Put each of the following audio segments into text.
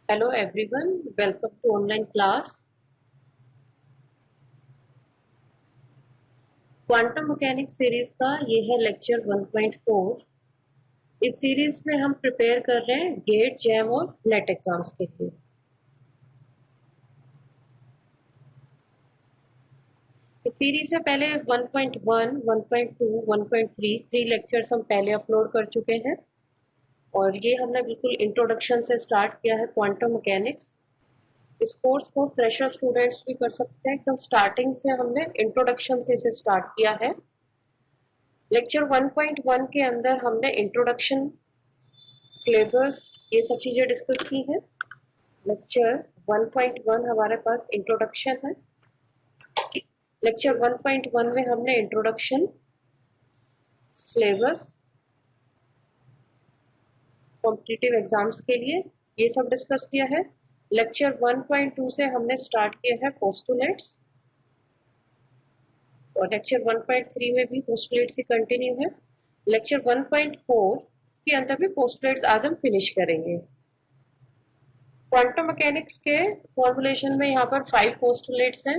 Hello everyone, welcome to online class. Quantum mechanics series का ये है लेक्चर 1.4। इस सीरीज में हम प्रिपेयर कर रहे हैं गेट, जैम और नेट एग्जाम्स के लिए। इस सीरीज में पहले 1.1, 1.2, 1.3 3 लेक्चर्स हम पहले अपलोड कर चुके हैं और ये हमने बिल्कुल इंट्रोडक्शन से स्टार्ट किया है क्वांटम मैकेनिक्स। इस कोर्स को फ्रेशर स्टूडेंट्स भी कर सकते हैं, एकदम स्टार्टिंग से हमने इंट्रोडक्शन से इसे स्टार्ट किया है। लेक्चर 1.1 के अंदर हमने इंट्रोडक्शन, सिलेबस, ये सब चीजें डिस्कस की हैं। लेक्चर 1.1 हमारे पास इंट्रोडक्शन है। लेक्चर 1.1 में हमने इंट्रोडक्शन, सिलेबस, कॉम्पिटिटिव एग्जाम्स के लिए ये सब डिस्कस किया है। लेक्चर 1.2 से हमने स्टार्ट किया है पोस्टुलेट्स और लेक्चर 1.3 में भी पोस्टुलेट्स ही कंटिन्यू है। लेक्चर 1.4 के अंदर भी पोस्टुलेट्स आज हम फिनिश करेंगे। क्वांटम मैकेनिक्स के फॉर्मुलेशन में यहाँ पर 5 पोस्टुलेट्स हैं।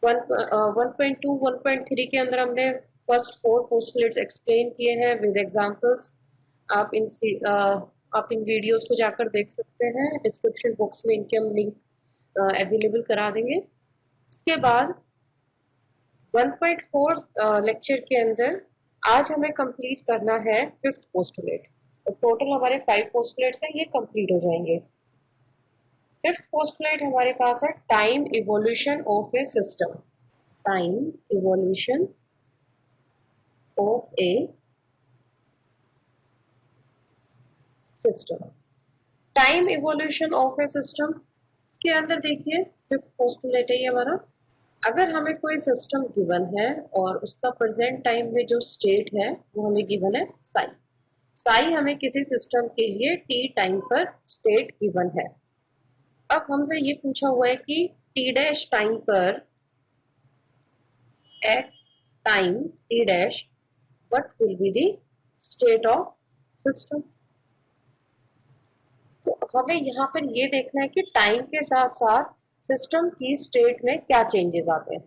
1.2, 1.3 के अंदर हमने फर्स्ट 4 पोस्टुलेट्स एक्सप्लेन किए हैं विद एग्जांपल्स। आप इन वीडियोस को जाकर देख सकते हैं, डिस्क्रिप्शन बॉक्स में इनके हम लिंक अवेलेबल करा देंगे। इसके बाद 1.4 लेक्चर के अंदर आज हमें कंप्लीट करना है 5th पोस्टुलेट और टोटल हमारे 5 पोस्टुलेट्स हैं, ये कंप्लीट हो जाएंगे। 5th पोस्टुलेट हमारे पास है time evolution of A system. Time evolution of A system. Time evolution of A system, इसके अंदर देखिए 5th पोस्टुलेट है ये हमारा। अगर हमें कोई सिस्टम गिवन है और उसका प्रेजेंट टाइम में जो स्टेट है वो हमें गिवन है साई। साई हमें किसी सिस्टम के लिए टी टाइम पर स्टेट गिवन है। अब हमसे ये पूछा हुआ है कि टी डैश टाइम पर, at time t dash, what will be the state of system. तो हमें यहाँ पर ये देखना है कि टाइम के साथ साथ सिस्टम की स्टेट में क्या चेंजेस आते हैं,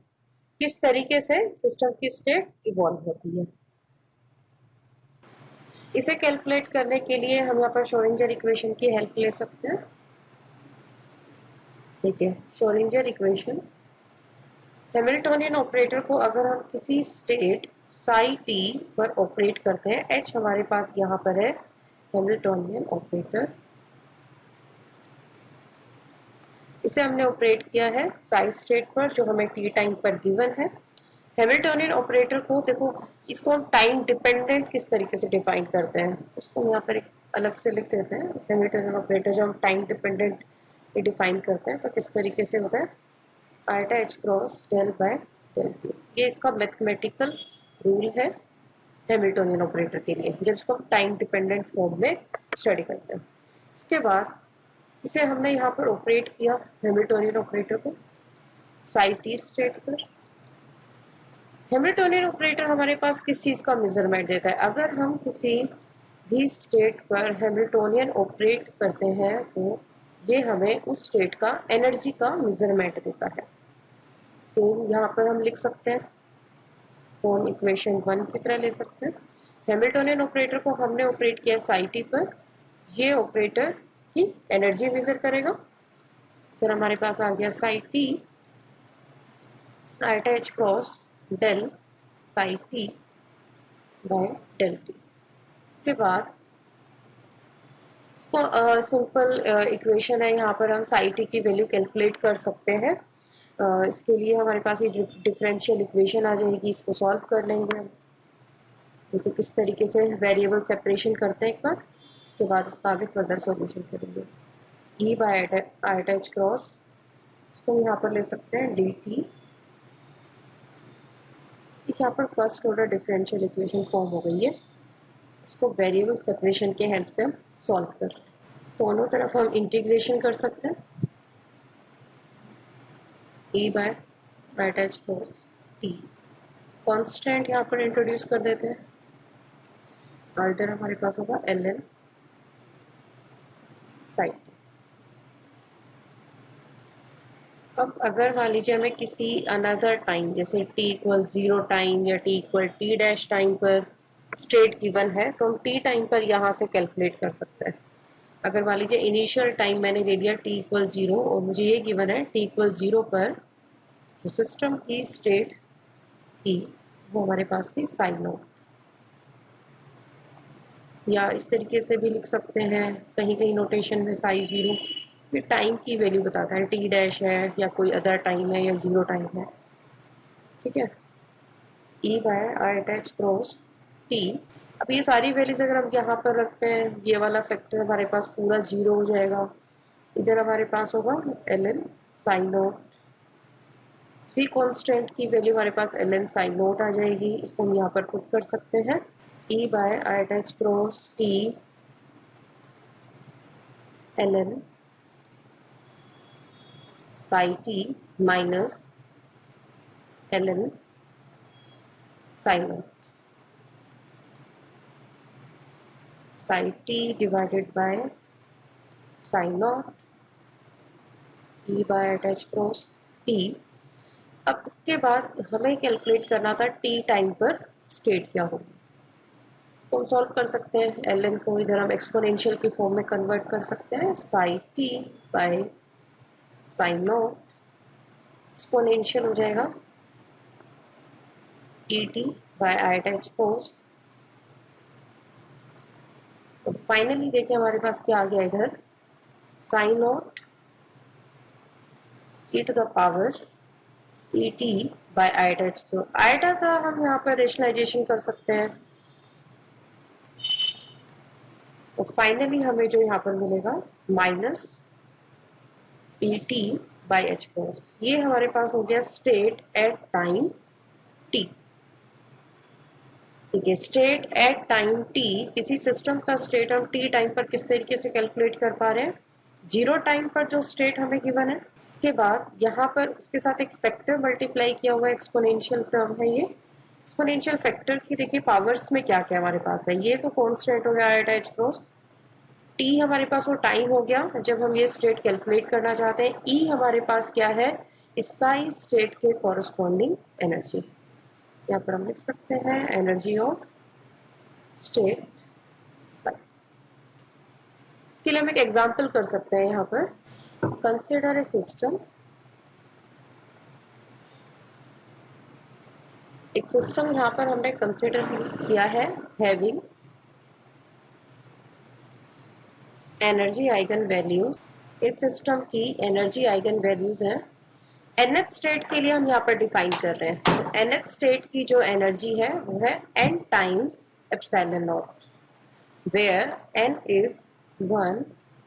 किस तरीके से सिस्टम की स्टेट इवॉल्व होती है। इसे कैलकुलेट करने के लिए हम यहाँ पर श्रोडिंगर इक्वेशन की हेल्प ले सकते हैं। देखिए श्रोडिंगर इक्वेशन, हैमिल्टोनियन ऑपरेटर को अगर हम किसी स्टेट साई टी पर ऑपरेट करते हैं, एच हमारे पास यहाँ पर है हैमिल्टोनियन ऑपरेटर, इसे हमने ऑपरेट किया है साई स्टेट पर जो हमें टी टाइम पर गिवन है। हैमिल्टोनियन ऑपरेटर को देखो, इसको हम टाइम डिपेंडेंट किस तरीके से डिफाइन करते हैं, उसको हम यहाँ पर एक अलग से लिख देते हैं। हैमिल्टोनियन ऑपरेटर जो हम टाइम डिपेंडेंट डिफाइन करते हैं तो किस तरीके से होता है, iota h cross del by del t, ये इसका मैथमेटिकल रूल है हैमिल्टोनियन ऑपरेटर के लिए जब इसको हम टाइम डिपेंडेंट फॉर्म में स्टडी करते हैं। इसके बाद इसे हमने यहाँ पर ऑपरेट किया हैमिल्टोनियन ऑपरेटर को साई टी स्टेट पर। हैमिल्टोनियन ऑपरेटर हमारे पास किस चीज का मेजरमेंट देता है, अगर हम किसी भी स्टेट पर हैमिल्टोनियन ऑपरेट करते हैं तो ये हमें उस स्टेट का एनर्जी का मेजरमेंट देता है। सेम यहाँ पर हम लिख सकते हैं, इसको हम इक्वेशन 1 की तरह ले सकते हैं। हैमिल्टोनियन ऑपरेटर को हमने ऑपरेट किया साई टी पर, ये ऑपरेटर की एनर्जी मेजर करेगा। फिर हमारे पास आ गया psi t iota h cross del psi t by del t. इसके बाद इसको सिंपल इक्वेशन है, यहाँ पर हम साई टी की वैल्यू कैलकुलेट कर सकते हैं। इसके लिए हमारे पास ये डिफरेंशियल इक्वेशन आ जाएगी, इसको सॉल्व कर लेंगे हम। तो किस तरीके से वेरिएबल सेपरेशन करते हैं एक बार, उसके बाद इसका आगे फर्दर सॉल्यूशन करेंगे। ई बाय आयटा एच क्रॉस, इसको यहाँ पर ले सकते हैं डी टी। यहाँ पर first order differential equation form हो गई है, इसको वेरिएबल सेपरेशन के हेल्प से हम सॉल्व कर रहे हैं। दोनों तरफ हम इंटीग्रेशन कर सकते हैं, e by iota h cross t. Constant यहाँ पर इंट्रोड्यूस कर देते हैं, इधर हमारे पास होगा एल एन साई। अब अगर मान लीजिए हमें किसी अनदर टाइम जैसे t इक्वल 0 टाइम या t equal t dash time पर स्टेट गिवन है तो हम t टाइम पर यहाँ से कैलकुलेट कर सकते हैं। अगर मान लीजिए इनिशियल टाइम मैंने ले लिया t इक्वल 0 और मुझे ये गिवन है t इक्वल 0 पर जो सिस्टम की स्टेट थी वो हमारे पास थी साइन नॉट, या इस तरीके से भी लिख सकते हैं कहीं कहीं नोटेशन में साई 0 ये टाइम की वैल्यू बताता है, टी डैश है या कोई अदर टाइम है या 0 टाइम है। ठीक है, ई बाय आई अटैच क्रॉस टी। अब ये सारी वैल्यूज अगर हम यहाँ पर रखते हैं ये वाला फैक्टर हमारे पास पूरा 0 हो जाएगा, इधर हमारे पास होगा L N sign not, C constant की वैल्यू हमारे पास एल एन साइन नॉट आ जाएगी, इसको हम यहाँ पर पुट कर सकते हैं ई बाय आई अटैच cross T L N Sai T minus L N sign not Sai T divided by psi naught E bye attach cross T. अब इसके बाद हमें कैलकुलेट करना था टी टाइम पर स्टेट क्या होगी, इसको हम सॉल्व कर सकते हैं। एल एन को इधर हम एक्सपोनेंशियल की फॉर्म में कन्वर्ट कर सकते हैं, psi t by psi naught exponential हो जाएगा ई टी बाय आई अटैच क्रॉस। तो फाइनली देखिए हमारे पास क्या आ गया इधर, psi naught e to the power e t by eta square. Eta का हम यहाँ पर रेशनलाइजेशन कर सकते हैं, तो फाइनली हमें जो यहाँ पर मिलेगा minus E T by H cross, ये हमारे पास हो गया स्टेट एट टाइम टी। ठीक है, स्टेट एट टाइम टी, किसी सिस्टम का स्टेट हम टी टाइम पर किस तरीके से कैलकुलेट कर पा रहे हैं, 0 टाइम पर जो स्टेट हमें गिवन है इसके बाद यहाँ पर उसके साथ एक फैक्टर मल्टीप्लाई किया हुआ एक्सपोनेंशियल टर्म है। ये एक्सपोनेंशियल फैक्टर की देखिए पावर्स में क्या क्या हमारे पास है, ये तो कांस्टेंट हो गया एच क्रॉस, टी हमारे पास वो टाइम हो गया जब हम ये स्टेट कैलकुलेट करना चाहते हैं, ई हमारे पास क्या है इस साई स्टेट के कॉरस्पॉन्डिंग एनर्जी, यहाँ पर हम लिख सकते हैं एनर्जी ऑफ स्टेट साई। इसके लिए हम एक एग्जांपल कर सकते हैं, यहाँ पर कंसिडर ए सिस्टम, एक सिस्टम यहाँ पर हमने कंसिडर किया है हैविंग एनर्जी आइगन वैल्यूज। इस सिस्टम की एनर्जी आइगन वैल्यूज हैं, nth स्टेट के लिए हम यहाँ पर डिफाइन कर रहे हैं, nth स्टेट की जो एनर्जी है वो है n times epsilon naught, where n is 1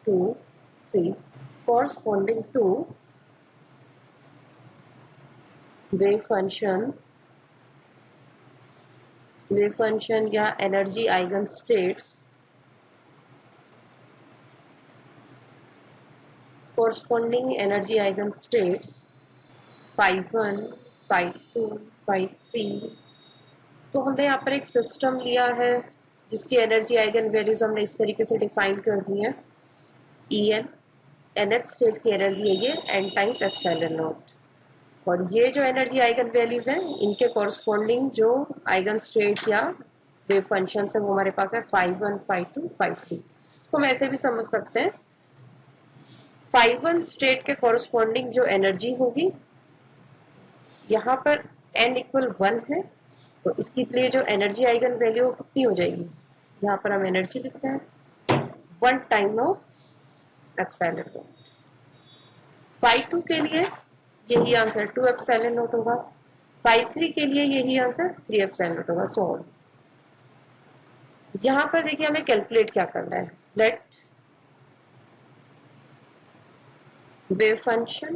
2 3 corresponding to wave function या energy eigen states corresponding energy eigen states phi 1 phi 2 phi 3। तो हमने यहाँ पर एक सिस्टम लिया है जिसकी एनर्जी आइगन वैल्यूज हमने इस तरीके से डिफाइन कर दी है, ई एन nth स्टेट की एनर्जी है ये n टाइम्स एप्सिलॉन नॉट, और ये जो एनर्जी आइगन वैल्यूज हैं इनके कॉरस्पॉन्डिंग जो आइगन स्टेट्स या वेव फंक्शन है वो हमारे पास है phi 1 phi 2 phi 3। इसको हम ऐसे भी समझ सकते हैं, phi 1 स्टेट के कॉरस्पॉन्डिंग जो एनर्जी होगी यहाँ पर n इक्वल 1 है तो इसके लिए जो एनर्जी आइगन वैल्यू कितनी हो जाएगी, यहाँ पर हम एनर्जी लिखते हैं 1 time of epsilon not. phi 2 के लिए यही आंसर 2 एप्सिलॉन नॉट होगा, phi 3 के लिए यही आंसर 3 एप्सिलॉन नॉट होगा। सो यहाँ पर देखिए हमें कैलकुलेट क्या करना है, late wave function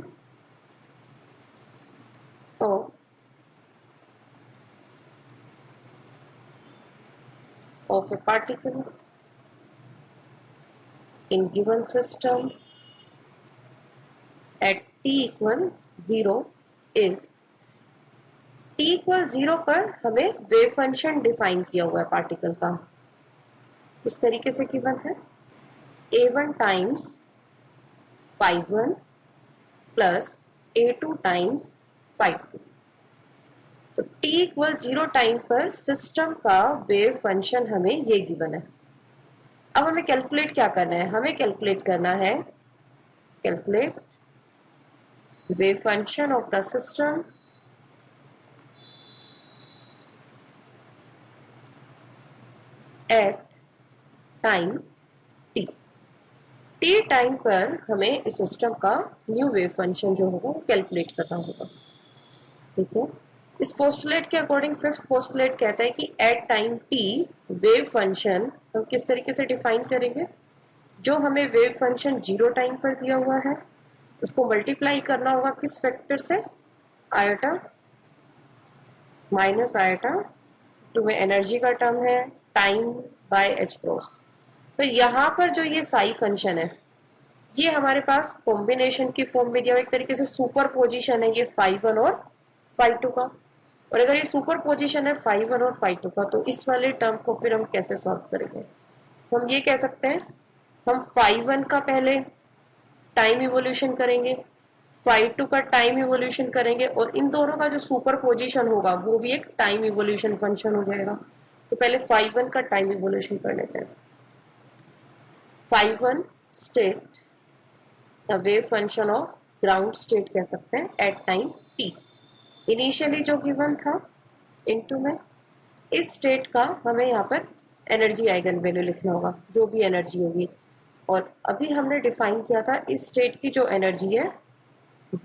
of a particle in given system at t equal 0 is, t equal 0 पर हमें wave function डिफाइन किया हुआ है पार्टिकल का, इस तरीके से गिवन है a1 times phi1 plus A2 times phi2। तो t इक्वल 0 टाइम पर सिस्टम का वेव फंक्शन हमें ये गिवन है। अब हमें कैलकुलेट क्या करना है, हमें कैलकुलेट करना है, calculate wave function of the system eight time t। t time पर हमें इस सिस्टम का न्यू वेव फंक्शन जो होगा वो कैलकुलेट करना होगा। ठीक है, इस पोस्टुलेट के अकॉर्डिंग फिफ्थ पोस्टुलेट कहता है कि at time t wave function हम किस तरीके से डिफाइन करेंगे, जो हमें वेव फंक्शन 0 टाइम पर दिया हुआ है उसको मल्टीप्लाई करना होगा किस फैक्टर से, आयोटा माइनस आयोटा, तो में एनर्जी का टर्म है टाइम बाय एच क्रॉस। तो यहाँ पर जो ये साई फंक्शन है ये हमारे पास कॉम्बिनेशन की फॉर्म में दिया हुआ, एक तरीके से सुपर पोजिशन है ये phi1 और phi2 का। और अगर ये सुपर पोजिशन है phi1 और phi2 का तो इस वाले टर्म को फिर हम कैसे सॉल्व करेंगे, तो हम ये कह सकते हैं हम phi1 का पहले टाइम इवोल्यूशन करेंगे, phi2 का टाइम इवोल्यूशन करेंगे और इन दोनों का जो सुपर पोजिशन होगा वो भी एक टाइम इवोल्यूशन फंक्शन हो जाएगा। तो पहले phi1 का टाइम इवोल्यूशन कर लेते हैं। phi1 state wave function of ground state कह सकते हैं एट टाइम t। इनिशियली जो गिवन था इनटू में इस स्टेट का हमें यहाँ पर एनर्जी आइगन वैल्यू लिखना होगा, जो भी एनर्जी होगी। और अभी हमने डिफाइन किया था इस स्टेट की जो एनर्जी है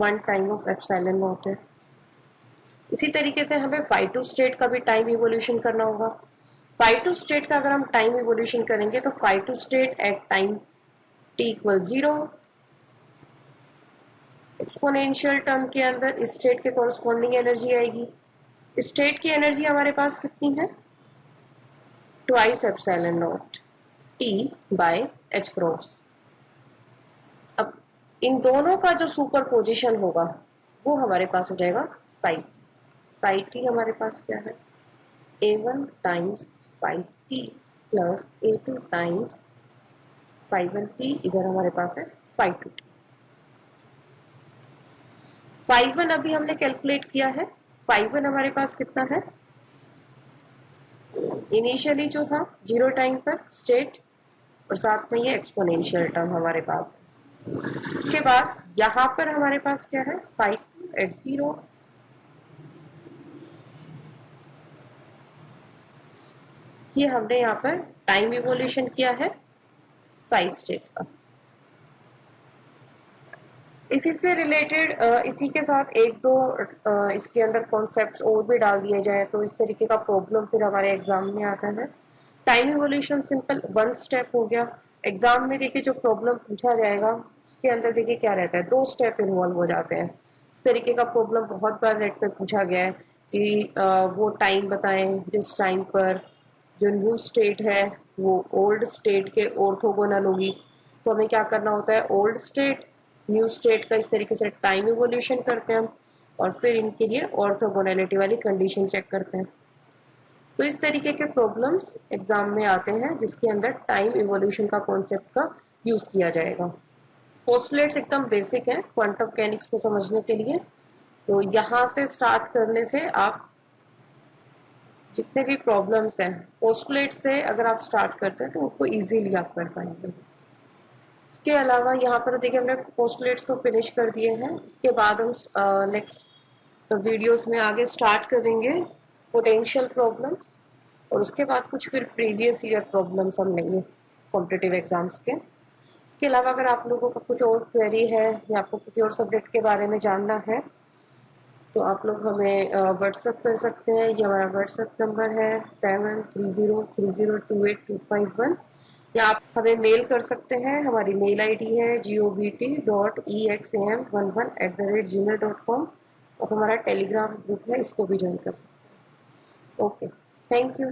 1 टाइम ऑफ एप्सिलॉन नॉट है। इसी तरीके से हमें phi2 स्टेट का भी टाइम इवोल्यूशन करना होगा। phi2 स्टेट का अगर हम टाइम इवोल्यूशन करेंगे तो phi2 state at time t equal 0, exponential term के अंदर इस स्टेट के कॉरस्पॉन्डिंग एनर्जी आएगी। इस स्टेट की एनर्जी हमारे पास कितनी है, twice epsilon not t by H cross. अब इन दोनों का जो सुपर पोजिशन होगा वो हमारे पास हो जाएगा साई। साई टी हमारे पास क्या है, a1 times phi t plus a2 times phi one t, इधर हमारे पास है फाई2 टी। फाई1 अभी हमने कैलकुलेट किया है, फाई1 हमारे पास कितना है, इनिशियली जो था 0 टाइम पर स्टेट और साथ में ये एक्सपोनेंशियल टर्म हमारे पास है। इसके बाद यहाँ पर हमारे पास क्या है, फाई2 एट 0, ये हमने यहाँ पर टाइम इवोल्यूशन किया है साई स्टेट का। इसी से रिलेटेड इसी के साथ एक दो इसके अंदर कॉन्सेप्ट्स और भी डाल दिए जाए तो इस तरीके का प्रॉब्लम फिर हमारे एग्जाम में आता है। टाइम इवोल्यूशन सिंपल 1 स्टेप हो गया। एग्जाम में देखिए जो प्रॉब्लम पूछा जाएगा उसके अंदर देखिए क्या रहता है, 2 स्टेप इन्वॉल्व हो जाते हैं। इस तरीके का प्रॉब्लम बहुत बार नेट पे पूछा गया है कि वो टाइम बताएं जिस टाइम पर जो न्यू स्टेट है वो ओल्ड स्टेट के ऑर्थोगोनल होगी। तो हमें क्या करना होता है, ओल्ड स्टेट न्यू स्टेट का इस तरीके से टाइम इवोल्यूशन करते हैं हम और फिर इनके लिए ऑर्थोगोनैलिटी वाली कंडीशन चेक करते हैं। तो इस तरीके के प्रॉब्लम्स एग्जाम में आते हैं जिसके अंदर टाइम इवोल्यूशन का कॉन्सेप्ट का यूज किया जाएगा। पोस्टुलेट्स एकदम बेसिक है क्वांटम मैकेनिक्स को समझने के लिए, तो यहाँ से स्टार्ट करने से आप जितने भी प्रॉब्लम्स हैं पोस्टुलेट से अगर आप स्टार्ट करते हैं तो उसको इजीली आप कर पाएंगे। इसके अलावा यहाँ पर देखिए हमने पोस्टुलेट्स तो फिनिश कर दिए हैं। इसके बाद हम नेक्स्ट वीडियोस में आगे स्टार्ट करेंगे पोटेंशियल प्रॉब्लम्स और उसके बाद कुछ फिर प्रीवियस ईयर प्रॉब्लम्स हम लेंगे कॉम्पिटिटिव एग्जाम्स के। इसके अलावा अगर आप लोगों का कुछ और क्वेरी है या आपको किसी और सब्जेक्ट के बारे में जानना है तो आप लोग हमें व्हाट्सएप कर सकते हैं। ये हमारा व्हाट्सएप नंबर है 7303028251, या आप हमें मेल कर सकते हैं। हमारी मेल आईडी है govt.exam11@gmail.com और हमारा टेलीग्राम ग्रुप है, इसको भी ज्वाइन कर सकते हैं। Okay, thank you.